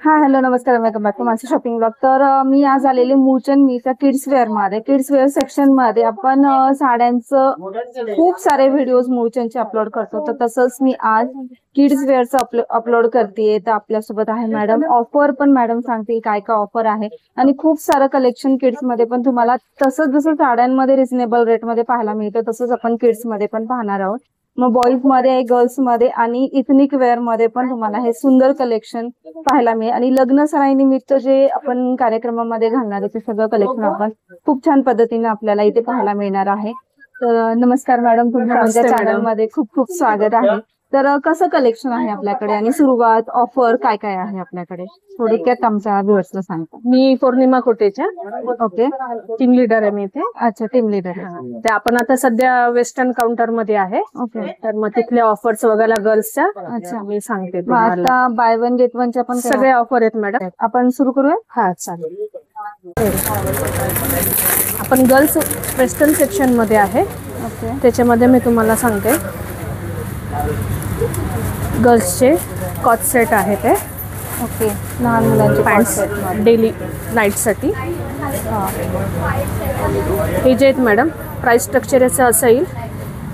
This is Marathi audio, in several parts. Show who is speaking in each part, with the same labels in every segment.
Speaker 1: हां, हॅलो नमस्कार. वेलकम बॅक टू माझं शॉपिंग ब्लॉग. तर मी आज आलेले मूळचंद मीच्या किड्स वेअरमध्ये. किड्स वेअर सेक्शनमध्ये आपण साड्यांचं खूप सारे व्हिडिओज मूळचंदचे अपलोड करतो. तर तसंच मी आज किड्स वेअरचं अपलोड करते. तर आपल्यासोबत आहे मॅडम. ऑफर पण मॅडम सांगतील काय काय ऑफर आहे आणि खूप सारं कलेक्शन किड्समध्ये पण तुम्हाला तसंच जसं साड्यांमध्ये रिझनेबल रेटमध्ये पाहायला मिळतं तसंच आपण किड्समध्ये पण पाहणार आहोत. मग बॉईज मध्ये गर्ल्स मध्ये आणि इथनिक वेअर मध्ये पण तुम्हाला हे सुंदर कलेक्शन पाहायला मिळेल. आणि लग्न सराईनिमित्त जे आपण कार्यक्रमामध्ये घालणार आहे ते सगळं कलेक्शन आपण खूप छान पद्धतीने आपल्याला इथे पाहायला मिळणार आहे. तर नमस्कार मॅडम, तुमच्या आमच्या चॅनल मध्ये खूप खूप स्वागत आहे. तर कसं कलेक्शन आहे आपल्याकडे आणि सुरुवात ऑफर काय काय आहे आपल्याकडे थोडक्यात आमच्या व्ह्युअर्सला सांगता.
Speaker 2: मी पौर्णिमा कोटेच्या
Speaker 1: ओके,
Speaker 2: टीम लीडर आहे मी इथे.
Speaker 1: अच्छा, टीम लीडर.
Speaker 2: ते आपण आता सध्या वेस्टर्न काउंटर मध्ये आहे.
Speaker 1: ओके,
Speaker 2: तर मग तिथले ऑफर्स वगैरे गर्ल्सच्या
Speaker 1: अच्छा
Speaker 2: मी सांगते
Speaker 1: मग
Speaker 2: तुम्हाला.
Speaker 1: आता बाय वन गेट वनच्या पण
Speaker 2: सगळे ऑफर आहेत मॅडम.
Speaker 1: आपण सुरू करूया.
Speaker 2: हा चालेल. आपण गर्ल्स वेस्टर्न सेक्शन मध्ये आहे.
Speaker 1: ओके,
Speaker 2: त्याच्यामध्ये मी तुम्हाला सांगते गर्ल्सचे कॉट सेट आहे ते.
Speaker 1: ओके, लहान मुलांचे
Speaker 2: पॅन्ट्स डेली नाईटसाठी. हे जे आहेत मॅडम, प्राइस स्ट्रक्चर याचं असं येईल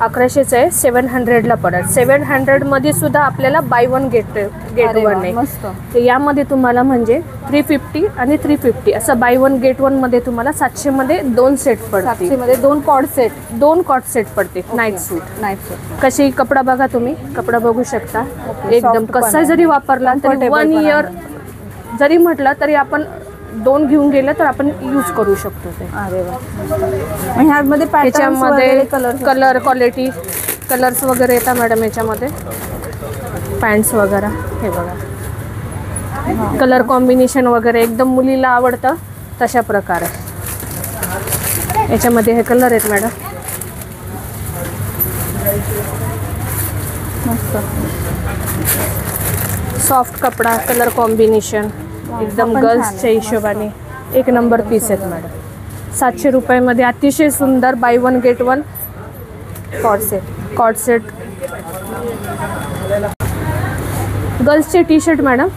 Speaker 2: 1100चं आहे, 700ला पडेल. 700 मध्ये सुद्धा आपल्याला बाय वन गेट वन आहे.
Speaker 1: मस्त.
Speaker 2: तर यामध्ये तुम्हाला म्हणजे 350 आणि 350 असं बाय वन गेट वन मध्ये तुम्हाला 700 मध्ये 2 सेट पडतील.
Speaker 1: 700 मध्ये 2 कॉर्ड सेट,
Speaker 2: 2 कॉट सेट पडते. नाईट सूट कशी कपडा बघा तुम्ही, कपडा बघू शकता. एकदम कसा जरी वापरला तरी 1 इयर जरी म्हटलं तरी आपण 2 घेऊन गेलं तर आपण यूज करू शकतो ते.
Speaker 1: अरे वा. ह्यामध्ये
Speaker 2: त्याच्यामध्ये कलर क्वालिटी कलर्स वगैरे येतात मॅडम याच्यामध्ये. पॅन्ट्स वगैरे हे बघा, कलर कॉम्बिनेशन वगैरे एकदम मुलीला आवडतं तशा प्रकारे याच्यामध्ये हे कलर आहेत मॅडम.
Speaker 1: मस्त
Speaker 2: सॉफ्ट कपडा, कलर कॉम्बिनेशन एकदम गर्ल्सच्या हिशोबाने एक नंबर पीस आहेत मॅडम. 700 रुपयामध्ये अतिशय सुंदर buy one get one cot set गर्ल्सचे T shirt madam.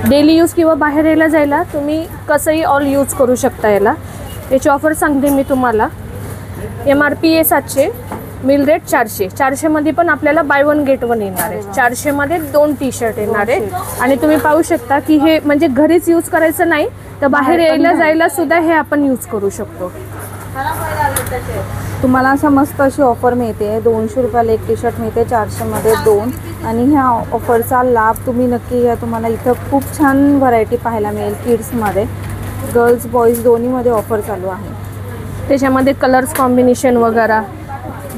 Speaker 2: Daily use किंवा बाहेर यायला जायला तुम्ही कसंही ऑल यूज करू शकता. याची ऑफर सांगते मी तुम्हाला. MRP आहे 700, मिल रेट 400. 400 मध्ये पण आपल्याला बाय वन गेट वन येणार आहे. 400 मध्ये 2 टी शर्ट येणार आहे. आणि तुम्ही पाहू शकता की हे म्हणजे घरीच यूज करायचं नाही तर बाहेर यायला जायला सुद्धा हे आपण यूज करू शकतो.
Speaker 1: तुम्हाला असं मस्त अशी ऑफर मिळते. 200 रुपयाला एक टी शर्ट मिळते, 400 मध्ये 2. आणि ह्या ऑफरचा लाभ तुम्ही नक्की घ्या. तुम्हाला इथं खूप छान व्हरायटी पाहायला मिळेल. किड्समध्ये गर्ल्स बॉईज दोन्हीमध्ये ऑफर चालू आहे.
Speaker 2: त्याच्यामध्ये कलर्स कॉम्बिनेशन वगैरे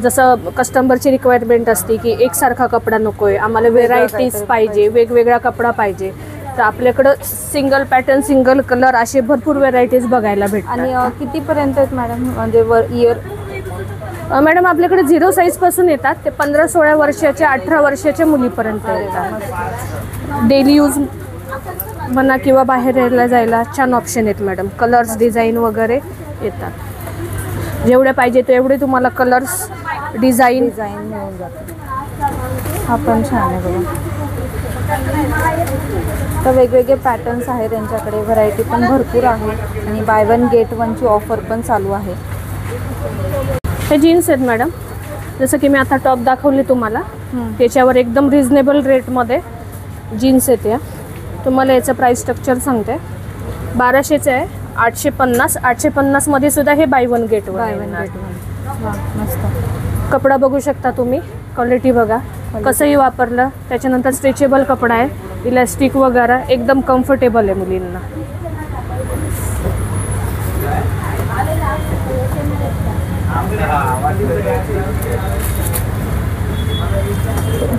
Speaker 2: जसं कस्टमरची रिक्वायरमेंट असते की एकसारखा कपडा नको आहे, आम्हाला व्हेरायटीज पाहिजे, वेगवेगळा कपडा पाहिजे, तर आपल्याकडं सिंगल पॅटर्न सिंगल कलर असे भरपूर व्हेरायटीज बघायला भेटतात.
Speaker 1: आणि कितीपर्यंत आहेत मॅडम म्हणजे इयर?
Speaker 2: मॅडम आपल्याकडे 0 साईजपासून येतात ते 15-16 वर्षाच्या 18 वर्षाच्या मुलीपर्यंत येतात. डेली यूज म्हणा किंवा बाहेर यायला जायला छान ऑप्शन आहेत मॅडम. कलर्स डिझाईन वगैरे येतात. जेवढे पाहिजे तेवढे तुम्हाला कलर्स डिझाईन
Speaker 1: मिळून जाते. हा पण छान आहे बघा. तर वेगवेगळे पॅटर्न्स आहेत त्यांच्याकडे, व्हरायटी पण भरपूर आहे आणि बाय वन गेट वनची ऑफर पण चालू आहे.
Speaker 2: हे जीन्स आहेत मॅडम. जसं की मी आता टॉप दाखवले तुम्हाला, त्याच्यावर एकदम रिजनेबल रेटमध्ये जीन्स आहेत. या तुम्हाला याचं प्राईस स्ट्रक्चर सांगते. 1200चं आहे. 850 मध्ये सुद्धा हे बाय वन गेट वन.
Speaker 1: मस्त
Speaker 2: कपडा बघू शकता तुम्ही, क्वालिटी बघा कसंही वापरलं. त्याच्यानंतर स्ट्रेचेबल कपडा आहे, इलास्टिक वगैरे एकदम कम्फर्टेबल आहे मुलींना.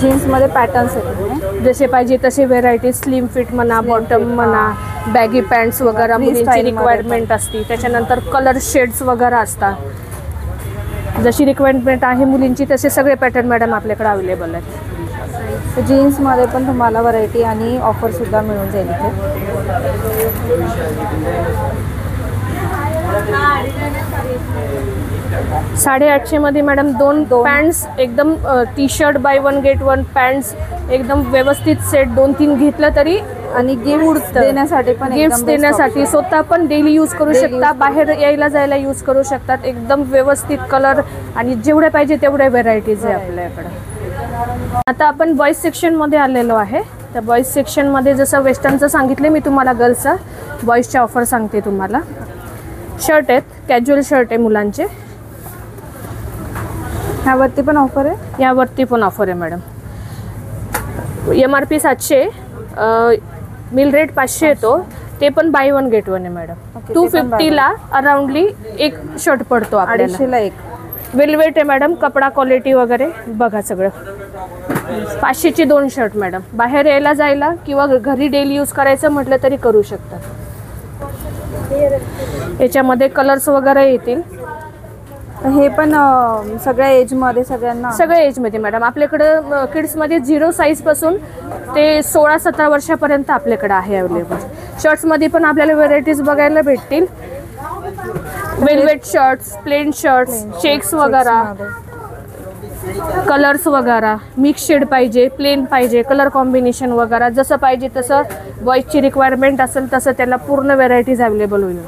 Speaker 1: जीन्समध्ये पॅटर्न्स आहेत
Speaker 2: जसे पाहिजे तसे व्हेरायटी. स्लिम फिट म्हणा, बॉटम म्हणा, बॅगी पॅन्ट्स वगैरे मुलींची रिक्वायरमेंट असते. त्याच्यानंतर कलर शेड्स वगैरे असतात. जशी रिक्वायरमेंट आहे मुलींची तसे सगळे पॅटर्न मॅडम आपल्याकडे अवेलेबल आहेत.
Speaker 1: जीन्समध्ये पण तुम्हाला व्हरायटी आणि ऑफरसुद्धा मिळून जाईल इथे.
Speaker 2: 850 मध्ये मॅडम 2 पॅन्ट्स एकदम T shirt bye one get one pants एकदम व्यवस्थित सेट 2-3 घेतलं तरी
Speaker 1: आणि गिफ्ट देण्यासाठी पण
Speaker 2: गिफ्ट देण्यासाठी स्वतः पण डेली यूज करू शकता, बाहेर यायला जायला यूज करू शकतात. एकदम व्यवस्थित कलर आणि जेवढे पाहिजे तेवढे व्हेरायटीज आहे आपल्याकडे. आता आपण बॉईज सेक्शन मध्ये आलेलो आहे. तर बॉईज सेक्शन मध्ये जसं वेस्टर्नचं सांगितले मी तुम्हाला, गर्ल्सचं बॉईजच्या ऑफर सांगते तुम्हाला. शर्ट आहेत, कॅज्युअल शर्ट आहे मुलांचे.
Speaker 1: ह्यावरती पण ऑफर आहे?
Speaker 2: यावरती पण ऑफर आहे मॅडम. MRP 700, मिल रेट 500 येतो. ते पण बाय वन गेट वन आहे मॅडम. 250ला अराउंडली एक शर्ट पडतो आपल्याला.
Speaker 1: 250ला एक.
Speaker 2: वेलवेट आहे मॅडम, कपडा क्वालिटी वगैरे बघा सगळं. 500चे 2 शर्ट मॅडम. बाहेर यायला जायला किंवा घरी डेली यूज करायचं म्हटलं तरी करू शकता. याच्यामध्ये कलर्स वगैरे येतील.
Speaker 1: हे पण सगळ्या एजमध्ये,
Speaker 2: सगळ्या एजमध्ये मॅडम. आपल्याकडं किड्समध्ये 0 साईजपासून ते 16-17 वर्षापर्यंत आपल्याकडे आहे अवेलेबल. शर्ट्समध्ये पण आपल्याला व्हेरायटीज बघायला भेटतील. Velvet shirts, plain shirts, checks वगैरे, कलर्स वगैरे, मिक्स शेड पाहिजे, प्लेन पाहिजे, कलर कॉम्बिनेशन वगैरे, जसं पाहिजे तसं बॉयजची रिक्वायरमेंट असेल तसं त्याला पूर्ण व्हेरायटीज अवेलेबल होईल.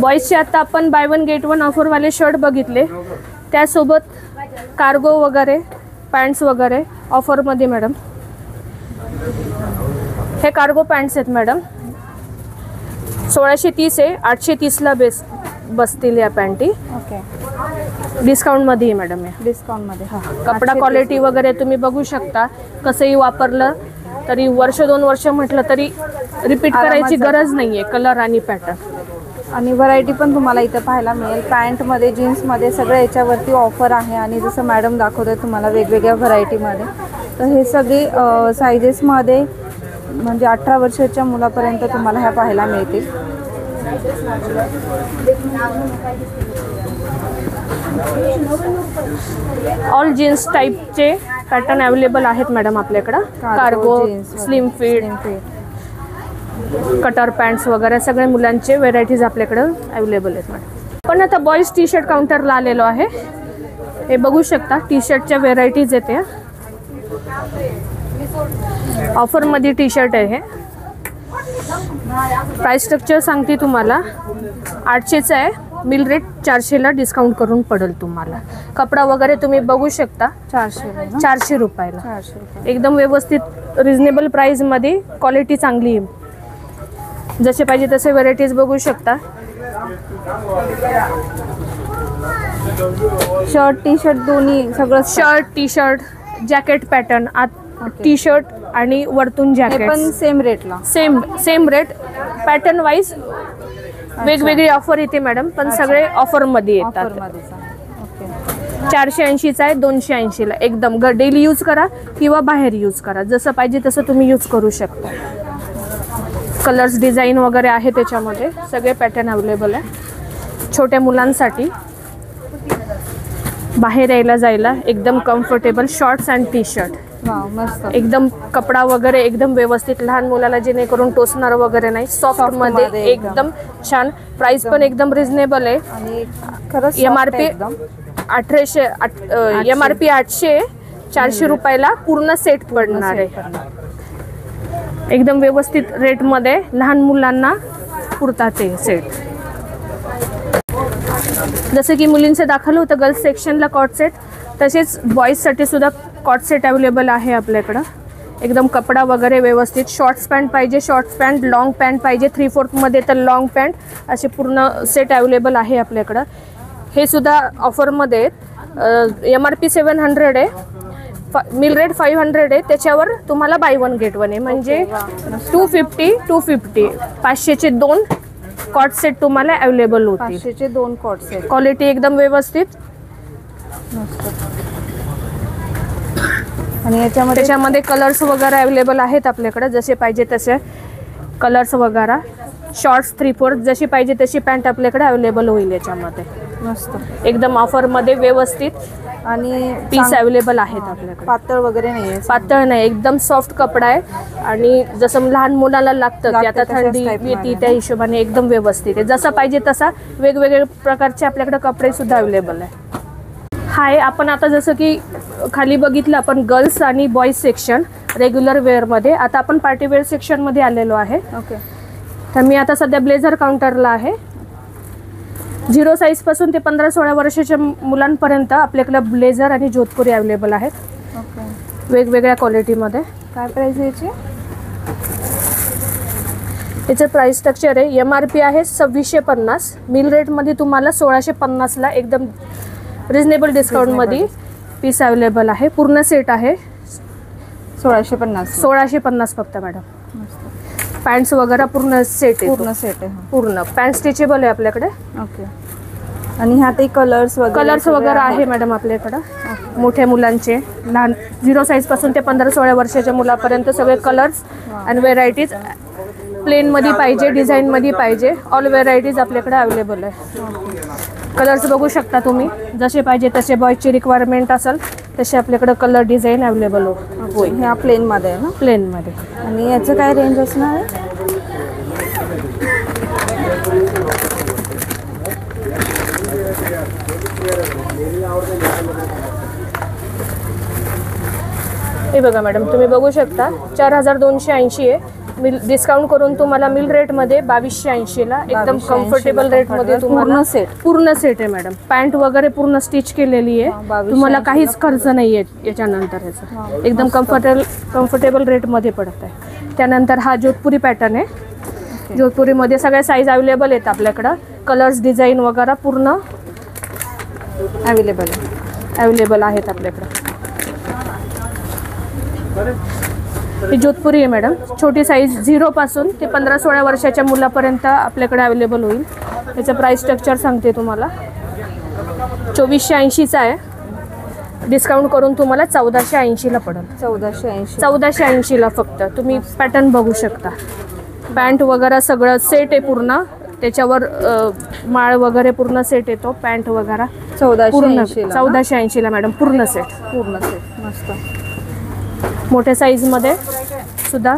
Speaker 2: बॉयजचे आता आपण बाय वन गेट वन ऑफरवाले शर्ट बघितले. त्यासोबत कार्गो वगैरे, पॅन्ट्स वगैरे ऑफरमध्ये मॅडम. हे कार्गो पॅन्ट्स आहेत मॅडम. 1630 आहे, 830ला बसतील या पॅन्टी.
Speaker 1: ओके.
Speaker 2: डिस्काउंटमध्ये आहे मॅडम. या
Speaker 1: डिस्काउंटमध्ये.
Speaker 2: हां, कपडा क्वालिटी वगैरे तुम्ही बघू शकता. कसंही वापरलं तरी वर्ष 2 वर्ष म्हटलं तरी रिपीट करायची गरज नाही आहे. कलर आणि पॅटर्न
Speaker 1: आणि व्हरायटी पण तुम्हाला इथं पाहायला मिळेल. पॅन्टमध्ये, जीन्समध्ये सगळ्या याच्यावरती ऑफर आहे. आणि जसं मॅडम दाखवतात तुम्हाला वेगवेगळ्या व्हरायटीमध्ये. तर हे सगळे सायझेसमध्ये म्हणजे 18 वर्षाच्या मुलापर्यंत तुम्हाला ह्या पाहायला मिळतील.
Speaker 2: ऑल जीन्स टाईपचे पॅटर्न अवेलेबल आहेत मॅडम आपल्याकडं. Cargo, slim fit, cutter pants वगैरे सगळे मुलांचे व्हेरायटीज आपल्याकडं अवेलेबल आहेत मॅडम. पण आता बॉईज टी शर्ट काउंटरला आलेलो आहे. हे बघू शकता, टी शर्टच्या व्हेरायटीज आहेत. या ऑफरमध्ये टी शर्ट आहे. हे प्राइस स्ट्रक्चर सांगते तुम्हाला. 800चं आहे, मिल रेट 400ला डिस्काउंट करून पडेल तुम्हाला. कपडा वगैरे तुम्ही बघू शकता. 400 रुपयाला. एकदम व्यवस्थित रिजनेबल प्राईजमध्ये, क्वालिटी चांगली आहे. जसे पाहिजे तसे व्हेरायटीज बघू शकता.
Speaker 1: शर्ट, टी शर्ट दोन्ही सगळं.
Speaker 2: Shirt, T shirt, jacket pattern, T shirt आणि वरतून जॅकेट
Speaker 1: पण सेम रेटला.
Speaker 2: Same rate. पॅटर्न वाईज वेगवेगळी ऑफर येते मॅडम, पण सगळे ऑफरमध्ये येतात. 480चा आहे, 280ला. एकदम डेली यूज करा किंवा बाहेर यूज करा, जसं पाहिजे तसं तुम्ही यूज करू शकता. कलर्स, डिझाईन वगैरे आहे त्याच्यामध्ये. सगळे पॅटर्न अवेलेबल आहे छोट्या मुलांसाठी. बाहेर यायला जायला एकदम comfortable shorts and T shirt.
Speaker 1: मस्त.
Speaker 2: एकदम कपडा वगैरे एकदम व्यवस्थित, लहान मुलाला जेणेकरून टोचणार वगैरे नाही. सॉफ्ट मध्ये एकदम छान. प्राइस पण एकदम रिजनेबल आहे.
Speaker 1: आणि खरंच
Speaker 2: MRP 800, MRP 800, 400 रुपयाला पूर्ण सेट पडणार आहे. एकदम व्यवस्थित रेटमध्ये लहान मुलांना पुरतात ते सेट. जसं की मुलींचं दाखवलं होतं गर्ल्स सेक्शनला कॉट सेट, तसेच बॉईजसाठी सुद्धा कॉट सेट अवेलेबल आहे आपल्याकडं. एकदम कपडा वगैरे व्यवस्थित. शॉर्ट्स पॅन्ट पाहिजे, शॉर्ट्स पॅन्ट, लॉंग पॅन्ट पाहिजे, 3/4मध्ये तर लॉंग पॅन्ट, असे पूर्ण सेट अवेलेबल आहे आपल्याकडं. हे सुद्धा ऑफरमध्ये आहेत. MRP 700 आहे, मिल रेट 500 आहे. त्याच्यावर तुम्हाला बाय वन गेट वन आहे, म्हणजे 250. 500चे 2 कॉट सेट तुम्हाला अवेलेबल होतील.
Speaker 1: 500चे 2 कॉट सेट.
Speaker 2: क्वालिटी एकदम व्यवस्थित.
Speaker 1: आणि
Speaker 2: त्याच्यामध्ये कलर्स वगैरे अवेलेबल आहेत आपल्याकडे, जसे पाहिजे तसे कलर्स वगैरे. शॉर्ट्स, 3/4 जशी पाहिजे तशी पॅन्ट आपल्याकडे अवेलेबल होईल याच्यामध्ये.
Speaker 1: मस्त.
Speaker 2: एकदम ऑफरमध्ये व्यवस्थित
Speaker 1: आणि
Speaker 2: पीस अवेलेबल आहेत आपल्याकडे.
Speaker 1: पातळ वगैरे नाही आहे.
Speaker 2: पातळ नाही, एकदम सॉफ्ट कपडा आहे. आणि जसं लहान मुलाला लागतं की आता थंडी येते, त्या हिशोबाने एकदम व्यवस्थित आहे. जसं पाहिजे तसा वेगवेगळे प्रकारचे आपल्याकडे कपडे सुद्धा अवेलेबल आहे. हाय, आपण आता जसं की खाली बघितलं आपण गर्ल्स आणि बॉईज सेक्शन रेग्युलर वेअरमध्ये. आता आपण पार्टी वेअर सेक्शनमध्ये आलेलो आहे.
Speaker 1: ओके.
Speaker 2: तर मी आता सध्या ब्लेझर काउंटरला आहे. 0 साईजपासून ते 15-16 वर्षाच्या मुलांपर्यंत आपल्याकडे ब्लेझर आणि जोधपुरी अवेलेबल आहेत.
Speaker 1: ओके.
Speaker 2: वेगवेगळ्या क्वालिटीमध्ये.
Speaker 1: काय प्राइस आहे याची?
Speaker 2: याचं प्राइस स्ट्रक्चर आहे MRP आहे 2650. मिल रेटमध्ये तुम्हाला 1650ला एकदम रिजनेबल डिस्काउंटमध्ये पीस अवेलेबल आहे. पूर्ण सेट आहे 1650 फक्त मॅडम. पॅन्ट्स वगैरे पूर्ण सेट आहे.
Speaker 1: पूर्ण सेट आहे.
Speaker 2: पूर्ण पॅन्ट स्ट्रेचेबल आहे आपल्याकडे.
Speaker 1: ओके. आणि ह्यातही कलर्स
Speaker 2: वगैरे आहे मॅडम आपल्याकडं. मोठ्या मुलांचे लहान 0 साईजपासून ते 15-16 वर्षाच्या मुलापर्यंत सगळे कलर्स आणि व्हेरायटीज. प्लेनमध्ये पाहिजे, डिझाईनमध्ये पाहिजे, ऑल व्हेरायटीज आपल्याकडे अवेलेबल आहे. कलर्स बघू शकता तुम्ही, जसे पाहिजे तसे बॉयची रिक्वायरमेंट असेल तसे आपल्याकडे कलर डिझाईन अवेलेबल होईल.
Speaker 1: ह्या प्लेनमध्ये आहे ना?
Speaker 2: प्लेनमध्ये.
Speaker 1: आणि याचं काय रेंज असणार आहे?
Speaker 2: हे बघा मॅडम, तुम्ही बघू शकता 4280 आहे. मिल डिस्काउंट करून तुम्हाला मिल रेटमध्ये 2280ला एकदम कम्फर्टेबल रेटमध्ये तुम्हाला पूर्ण सेट आहे मॅडम. पॅन्ट वगैरे पूर्ण स्टिच केलेली आहे. तुम्हाला काहीच खर्च नाही आहे याच्यानंतर. याचा एकदम कम्फर्टेबल रेटमध्ये पडत आहे. त्यानंतर हा जोधपुरी पॅटर्न आहे. जोधपुरीमध्ये सगळ्या साईज अवेलेबल आहेत आपल्याकडं. कलर्स डिझाईन वगैरे पूर्ण अवेलेबल आहेत आपल्याकडं. ही जोधपुरी आहे मॅडम. छोटी साईज 0 पासून ते 15-16 वर्षाच्या मुलापर्यंत आपल्याकडे अवेलेबल होईल. याचं प्राइस स्ट्रक्चर सांगते तुम्हाला. 2480चा आहे. डिस्काउंट करून तुम्हाला 1480ला पडेल. 1480ला फक्त. तुम्ही पॅटर्न बघू शकता. पॅन्ट वगैरे सगळं सेट आहे पूर्ण. त्याच्यावर माळ वगैरे पूर्ण सेट येतो. पॅन्ट वगैरे 1480ला मॅडम. पूर्ण सेट
Speaker 1: मस्त.
Speaker 2: मोठ्या साईजमध्ये सुद्धा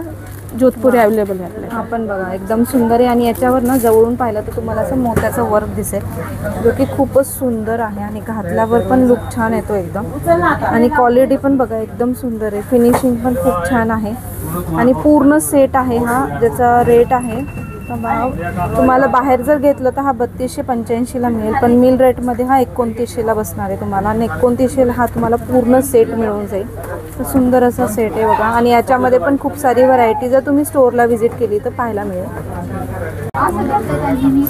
Speaker 2: जोधपुरी अवेलेबल आहे आपल्याला.
Speaker 1: आपण बघा एकदम सुंदर आहे. आणि याच्यावर ना जवळून पाहिलं तर तुम्हाला असं मोत्याचं वर्क दिसेल, जो की खूपच सुंदर आहे. आणि घातल्यावर पण लुक छान येतो एकदम. आणि क्वालिटी पण बघा एकदम सुंदर आहे. फिनिशिंग पण खूप छान आहे. आणि पूर्ण सेट आहे हा. ज्याचा रेट आहे तुम्हाला बाहेर जर घेतलं तर हा 3285ला मिळेल. पण मिल रेटमध्ये हा 2900ला बसणार आहे तुम्हाला. आणि 2900ला हा तुम्हाला पूर्ण सेट मिळून जाईल. तर सुंदर असा सेट आहे बघा. आणि याच्यामध्ये पण खूप सारी व्हरायटी जर तुम्ही स्टोअरला व्हिजिट केली तर पाहायला मिळेल.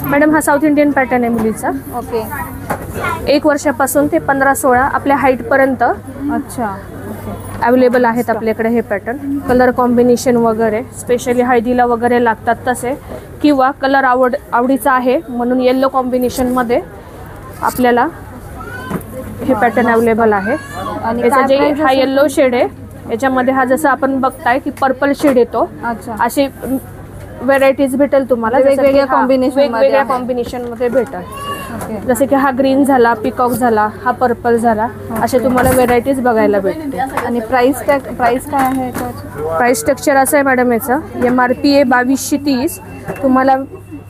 Speaker 2: मॅडम हा साऊथ इंडियन पॅटर्न आहे मुलीचा.
Speaker 1: ओके.
Speaker 2: 1 वर्षापासून ते 15-16 आपल्या हाईटपर्यंत.
Speaker 1: अच्छा.
Speaker 2: अवेलेबल आहेत आपल्याकडे हे पॅटर्न. कलर कॉम्बिनेशन वगैरे स्पेशली हळदीला वगैरे लागतात तसे, किंवा कलर आवडीचा आहे म्हणून येल्लो कॉम्बिनेशनमध्ये आपल्याला हे पॅटर्न अवेलेबल आहे.
Speaker 1: आणि
Speaker 2: याचा जे हा येल्लो शेड आहे याच्यामध्ये हा जसं आपण बघताय की पर्पल शेड येतो. असे व्हेरायटीज भेटेल तुम्हाला. वेगवेगळ्या कॉम्बिनेशनमध्ये भेटेल. जसे की हा ग्रीन झाला, पिकॉक झाला, हा पर्पल झाला, असे तुम्हाला व्हेरायटीज बघायला भेटते.
Speaker 1: आणि प्राइस काय आहे?
Speaker 2: प्राइस स्ट्रक्चर असं आहे मॅडम याचं. MRP आहे 2230. तुम्हाला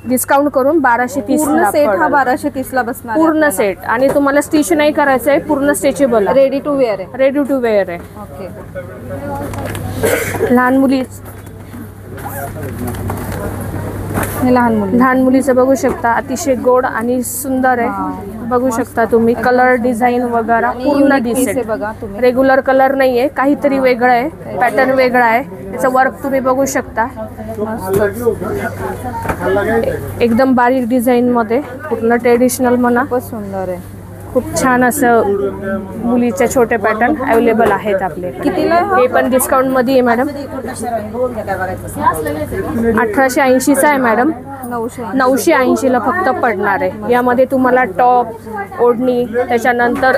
Speaker 2: डिस्काउंट करून 1230ला
Speaker 1: सेट हा 1230ला बसणार.
Speaker 2: पूर्ण सेट. आणि तुम्हाला स्टिच नाही करायचं आहे, पूर्ण स्ट्रेचेबल.
Speaker 1: रेडी टू वेअर आहे.
Speaker 2: ओके. लहान मुलीचं बघू शकता. अतिशय गोड आणि सुंदर आहे. बघू शकता तुम्ही. कलर डिझाईन वगैरे पूर्ण डिसेंट. रेग्युलर कलर नाही आहे, काहीतरी वेगळं आहे. पॅटर्न वेगळा आहे. त्याचं वर्क तुम्ही बघू शकता. एकदम बारीक डिझाईनमध्ये पूर्ण ट्रेडिशनल म्हणा.
Speaker 1: खूपच सुंदर आहे.
Speaker 2: खूप छान असं मुलीचे छोटे पॅटर्न अवेलेबल आहेत आपल्याकडे.
Speaker 1: कितीला?
Speaker 2: हे पण डिस्काउंटमध्ये आहे मॅडम. 1880चा आहे मॅडम. 980ला फक्त पडणार आहे. यामध्ये तुम्हाला टॉप, ओढणी, त्याच्यानंतर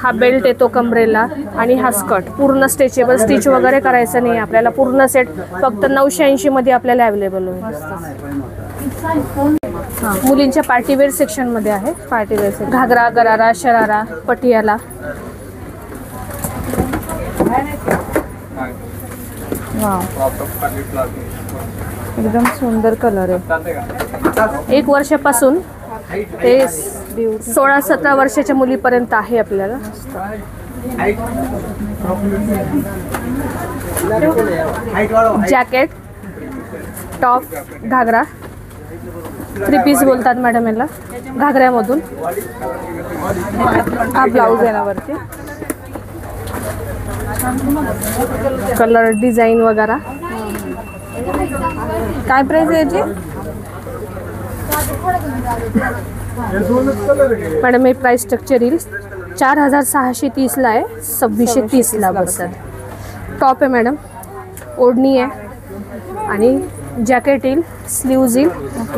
Speaker 2: हा बेल्ट येतो कमरेला आणि हा स्कर्ट पूर्ण स्ट्रेचेबल. स्टिच वगैरे करायचं नाही आपल्याला. पूर्ण सेट फक्त 980मध्ये आपल्याला अवेलेबल होईल. मुलींच्या पार्टीवेअर सेक्शनमध्ये आहे.
Speaker 1: पार्टीवेअर
Speaker 2: घागरा, गरारा, शरारा, पटियाला.
Speaker 1: एकदम सुंदर कलर आहे.
Speaker 2: 1 वर्षापासून ते
Speaker 1: ब्युटी
Speaker 2: 16-17 वर्षाच्या मुलीपर्यंत आहे आपल्याला. जॅकेट, टॉप, घागरा, 3 पीस बोलतात मॅडम याला, घागऱ्यामधून.
Speaker 1: हा ब्लाऊज आहे ना वरती.
Speaker 2: कलर डिझाईन वगैरे.
Speaker 1: काय प्राइस आहे याची?
Speaker 2: मॅडम हे प्राइस स्ट्रक्चर येईल 4630 ला आहे, 2630 ला बसेल. टॉप आहे मॅडम, ओढणी आहे आणि जॅकेट येईल, स्लीव्ज येईल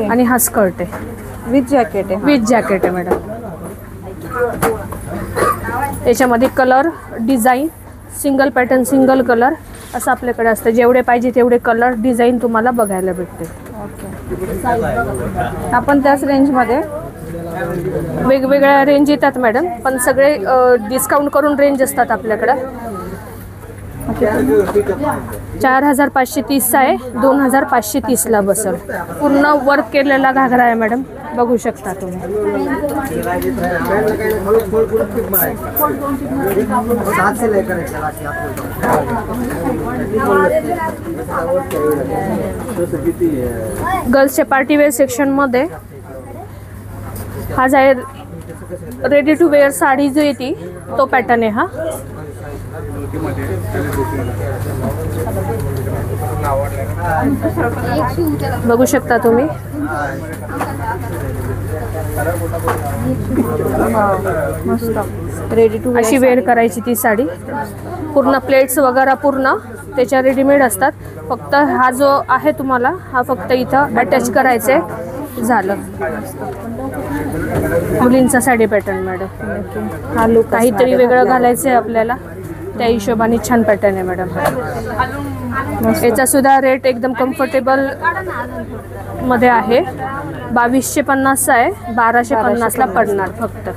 Speaker 2: आणि हा स्कर्ट आहे
Speaker 1: विथ जॅकेट आहे.
Speaker 2: विथ जॅकेट आहे मॅडम. याच्यामध्ये colour design, single pattern single colour असं आपल्याकडे असतं. जेवढे पाहिजे तेवढे कलर डिझाईन तुम्हाला बघायला भेटते.
Speaker 1: आपण त्याच रेंजमध्ये
Speaker 2: वेगवेगळ्या रेंज येतात मॅडम, पण सगळे डिस्काउंट करून रेंज असतात आपल्याकडं. 4530 आहे, 2530 ला बसेल. पूर्ण वर्क केलेला घागरा आहे मॅडम, बघू शकता तुम्ही. गर्ल्सच्या पार्टीवेअर सेक्शनमध्ये हा जाईल रेडी टू वेअर साडी जो येते तो पॅटर्न आहे हा. बघू शकता तुम्ही.
Speaker 1: मस्त रेडी टू
Speaker 2: अशी वेअर करायची ती साडी. पूर्ण प्लेट्स वगैरे पूर्ण त्याच्या रेडीमेड असतात. फक्त हा जो आहे तुम्हाला हा फक्त इथं अटॅच करायचं आहे, झालं. मुलींचा साडी पॅटर्न मॅडम.
Speaker 1: हा लुक
Speaker 2: काहीतरी वेगळं घालायचं आहे आपल्याला, त्या हिशोबाने छान पॅटर्न आहे मॅडम. याचा सुद्धा रेट एकदम कम्फर्टेबल मध्ये आहे. 2250 आहे, 1250 ला पडणार फक्त.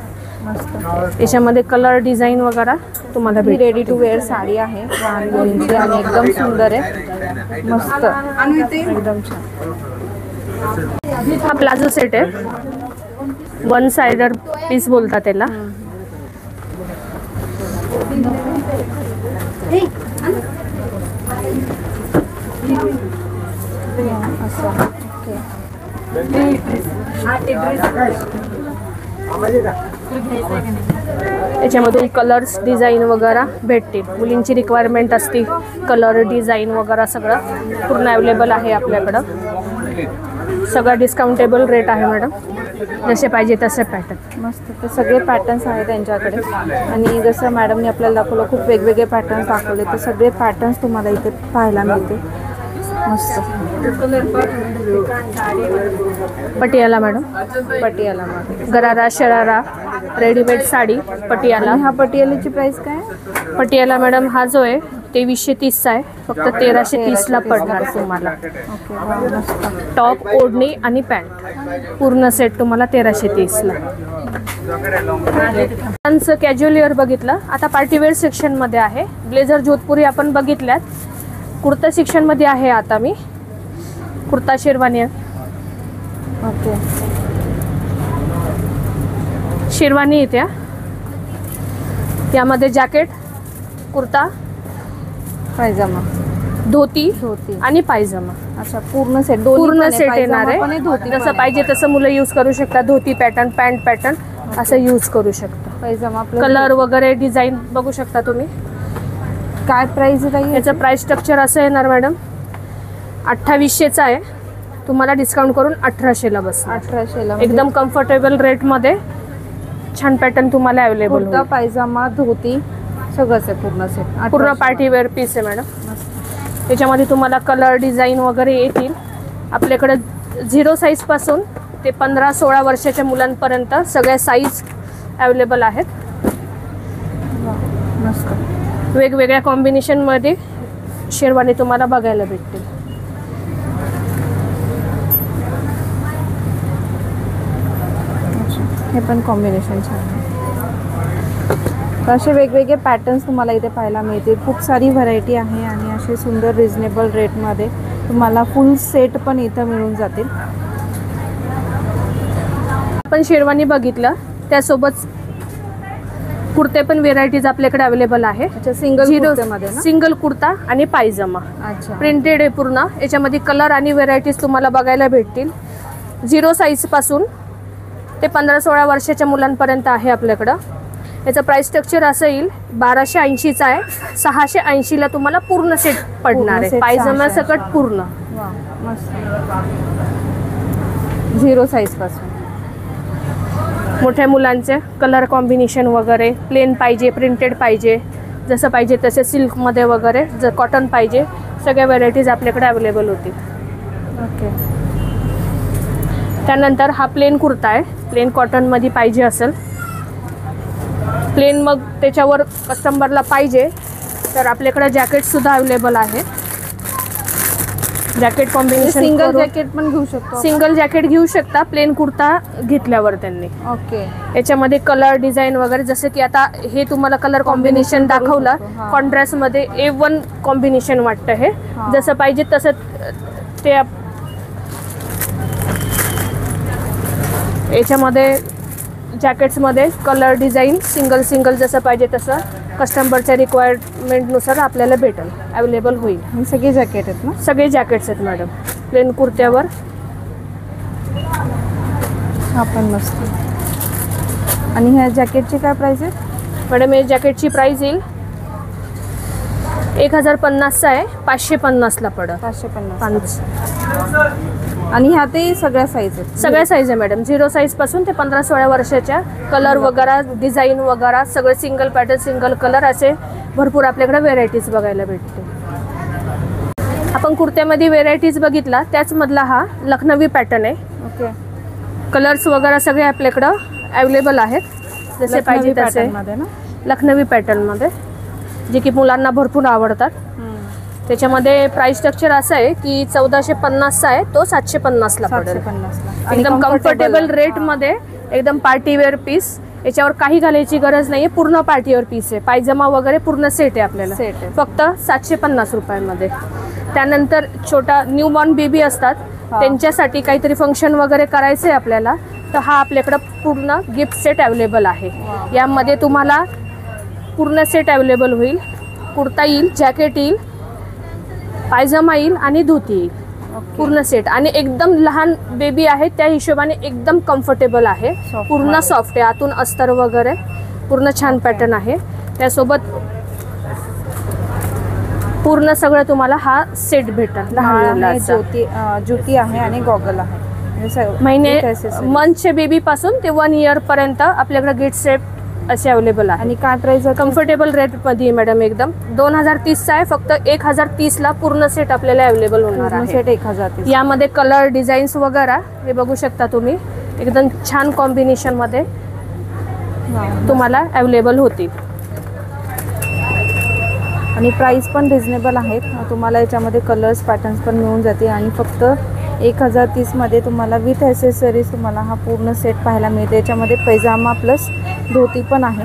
Speaker 2: याच्यामध्ये कलर डिझाईन वगैरे तुम्हाला
Speaker 1: ही रेडी टू वेअर साडी आहे लहान मुलींची आणि एकदम सुंदर आहे, मस्त एकदम छान.
Speaker 2: हा प्लाझो सेट आहे, 1 साइडर पीस बोलतात त्याला. याच्यामधून कलर्स डिझाईन वगैरे भेटतील. मुलींची रिक्वायरमेंट असते कलर डिझाईन वगैरे सगळं पूर्ण अवेलेबल आहे आपल्याकडं. सगळं डिस्काउंटेबल रेट आहे मॅडम, जसे पाहिजे तसे पॅटर्न.
Speaker 1: मस्त ते सगळे पॅटर्न्स आहेत त्यांच्याकडे. आणि जसं मॅडमने आपल्याला दाखवलं खूप वेगवेगळे पॅटर्न्स दाखवले, तर सगळे पॅटर्न्स तुम्हाला इथे पाहायला मिळते. मस्त
Speaker 2: पटियाला मॅडम,
Speaker 1: पटियाला
Speaker 2: गरारा शरारा रेडीमेड साडी पटियाला.
Speaker 1: हा पटियालाची प्राइस काय?
Speaker 2: पटियाला मॅडम हा जो आहे 2330 आहे, फक्त 1330 ला पडणार तुम्हाला. टॉप, ओढणी आणि पॅन्ट पूर्ण सेट तुम्हाला 1330 ला. कॅज्युअल वेअर बघितलं. आता पार्टीवेअर सेक्शन मध्ये आहे. ब्लेझर जोधपुरी आपण बघितल्यात. कुर्ता सेक्शन मध्ये आहे आता मी. कुर्ता शेरवानी
Speaker 1: ओके,
Speaker 2: शेरवानी येत्या. यामध्ये जॅकेट, कुर्ता,
Speaker 1: पायजामा,
Speaker 2: धोती आणि पायजामा.
Speaker 1: अच्छा पूर्ण सेट,
Speaker 2: पूर्ण सेट येणार आहे. जसं पाहिजे तसं मुलं यूज करू शकतात. धोती पॅटर्न, पॅन्ट पॅटर्न असं यूज करू शकता.
Speaker 1: पायजामा
Speaker 2: कलर वगैरे डिझाईन बघू शकता तुम्ही.
Speaker 1: काय प्राइस आहे?
Speaker 2: याचं प्राइस स्ट्रक्चर असं येणार मॅडम, 2800चा आहे, तुम्हाला डिस्काउंट करून 1800 ला बस.
Speaker 1: 1800 ला
Speaker 2: एकदम कम्फर्टेबल रेट मध्ये छान पॅटर्न तुम्हाला अवेलेबल.
Speaker 1: कुर्ता, पायजामा, धोती सगळंच आहे पूर्ण सेट.
Speaker 2: पूर्ण पार्टी वेअर पीस आहे मॅडम. त्याच्यामध्ये तुम्हाला कलर डिझाईन वगैरे येतील. आपल्याकडे 0 साईज पासून ते 15-16 वर्षाच्या मुलांपर्यंत सगळ्या साईज अवेलेबल आहेत.
Speaker 1: मस्त
Speaker 2: वेगवेगळ्या कॉम्बिनेशनमध्ये शेरवानी तुम्हाला बघायला भेटतील.
Speaker 1: हे पण कॉम्बिनेशन छान आहे. तर असे वेगवेगळे पॅटर्न्स तुम्हाला इथे पाहायला मिळतील. खूप सारी व्हरायटी आहे आणि असे सुंदर रिजनेबल रेटमध्ये तुम्हाला फुल सेट पण इथं मिळून जातील.
Speaker 2: आपण शेरवानी बघितलं. त्यासोबत कुर्ते पण व्हेरायटीज आपल्याकडे अवेलेबल आहे.
Speaker 1: अच्छा, सिंगल कुर्त्यामध्ये ना?
Speaker 2: सिंगल कुर्ता आणि पायजमा
Speaker 1: अच्छा,
Speaker 2: प्रिंटेड आहे पूर्ण. याच्यामध्ये कलर आणि व्हेरायटीज तुम्हाला बघायला भेटतील. 0 साईज पासून ते 15-16 वर्षाच्या मुलांपर्यंत आहे आपल्याकडं. याचं प्राइस स्ट्रक्चर असं येईल 1280चा आहे. 680ला तुम्हाला पूर्ण सेट पडणार आहे,
Speaker 1: set
Speaker 2: पायजमा
Speaker 1: 680.
Speaker 2: सकट पूर्ण.
Speaker 1: वा मस्त. 0 साईज पासून.
Speaker 2: मोठ्या मुलांचे कलर कॉम्बिनेशन वगैरे, प्लेन पाहिजे, प्रिंटेड पाहिजे, जसं पाहिजे तसे सिल्कमध्ये वगैरे, जर कॉटन पाहिजे, सगळ्या व्हेरायटीज आपल्याकडे अवेलेबल होतील.
Speaker 1: ओके.
Speaker 2: त्यानंतर हा प्लेन कुर्ता आहे. प्लेन कॉटनमध्ये पाहिजे असेल प्लेन, मग त्याच्यावर कस्टमरला पाहिजे तर आपल्याकडे जॅकेटसुद्धा अवेलेबल आहे. जॅकेट कॉम्बिनेशन
Speaker 1: सिंगल जॅकेट पण घेऊ शकतो.
Speaker 2: सिंगल जॅकेट घेऊ शकता प्लेन कुर्ता घेतल्यावर त्यांनी.
Speaker 1: ओके.
Speaker 2: याच्यामध्ये कलर डिझाईन वगैरे, जसं की आता हे तुम्हाला कलर कॉम्बिनेशन दाखवलं,
Speaker 1: हां.
Speaker 2: कॉन्ट्रास्टमध्ये A1 कॉम्बिनेशन वाटतं हे.
Speaker 1: हां.
Speaker 2: जसं पाहिजे तसं ते याच्यामध्ये जॅकेट्समध्ये कलर डिझाईन सिंगल जसं पाहिजे तसं कस्टमरच्या रिक्वायरमेंटनुसार आपल्याला भेटेल, अवेलेबल होईल.
Speaker 1: हे सगळे जॅकेट आहेत ना?
Speaker 2: सगळे जॅकेट्स आहेत मॅडम प्लेन कुर्त्यावर.
Speaker 1: हा पण मस्त. आणि ह्या जॅकेटची काय प्राइस आहे
Speaker 2: मॅडम? हे जॅकेटची प्राइस येईल 1050चा आहे, 550ला पडेल.
Speaker 1: 550. आणि ह्या ते सगळ्या साईज आहेत?
Speaker 2: सगळ्या साईज आहे मॅडम. 0 साईज पासून ते 15-16 वर्षाच्या. कलर वगैरे, डिझाईन वगैरे सगळे सिंगल पॅटर्न, सिंगल कलर, असे भरपूर आपल्याकडे व्हेरायटीज बघायला भेटते. आपण कुर्त्यामध्ये व्हेरायटीज बघितला, त्याचमधला हा लखनवी पॅटर्न आहे.
Speaker 1: ओके.
Speaker 2: कलर्स वगैरे सगळे आपल्याकडं अवेलेबल आहेत, जसे पाहिजे तसे. लखनवी पॅटर्नमध्ये, जे की मुलांना भरपूर आवडतात. त्याच्यामध्ये प्राइस स्ट्रक्चर असं आहे की 1450चा आहे, तो 750ला पडेल.
Speaker 1: 750.
Speaker 2: एकदम कम्फर्टेबल रेटमध्ये, एकदम पार्टीवेअर पीस. याच्यावर काही घालायची गरज नाही आहे, पूर्ण पार्टीवेअर पीस आहे. पायजमा वगैरे पूर्ण सेट आहे आपल्याला,
Speaker 1: सेट आहे.
Speaker 2: फक्त 750 रुपयांमध्ये. त्यानंतर छोटा न्यूबॉर्न बेबी असतात, त्यांच्यासाठी काहीतरी फंक्शन वगैरे करायचं आहे आपल्याला, तर हा आपल्याकडं पूर्ण गिफ्ट सेट अवेलेबल आहे. यामध्ये तुम्हाला पूर्ण सेट अवेलेबल होईल. कुर्ता येईल, जॅकेट येईल, पायजमा येईल आणि धोती येईल, पूर्ण सेट. आणि एकदम लहान बेबी आहे त्या हिशोबाने एकदम कम्फर्टेबल आहे, पूर्ण सॉफ्ट आहे. आतून अस्तर वगैरे पूर्ण छान पॅटर्न आहे. त्यासोबत पूर्ण सगळं तुम्हाला हा सेट भेटेल. लहान मुलाचा
Speaker 1: जुती आहे आणि गॉगल आहे.
Speaker 2: मंथच्या बेबी पासून ते 1 इयर पर्यंत आपल्याकडे गिफ्ट सेट असे अवेलेबल आहे.
Speaker 1: आणि काय प्राइस?
Speaker 2: कम्फर्टेबल रेटमध्ये मॅडम, एकदम 2030चा आहे. फक्त 1030ला पूर्ण सेट आपल्याला अवेलेबल होणार आहे.
Speaker 1: सेट 1030.
Speaker 2: यामध्ये कलर डिझाईन्स वगैरे हे बघू शकता तुम्ही, एकदम छान कॉम्बिनेशनमध्ये तुम्हाला अवेलेबल होतील.
Speaker 1: आणि प्राइस पण रिझनेबल आहेत. तुम्हाला याच्यामध्ये कलर्स पॅटर्न्स पण मिळून जाते. आणि फक्त 1030मध्ये तुम्हाला विथ ॲसेसरीज तुम्हाला हा पूर्ण सेट पाहायला मिळते. याच्यामध्ये पैजामा प्लस धोती पण आहे.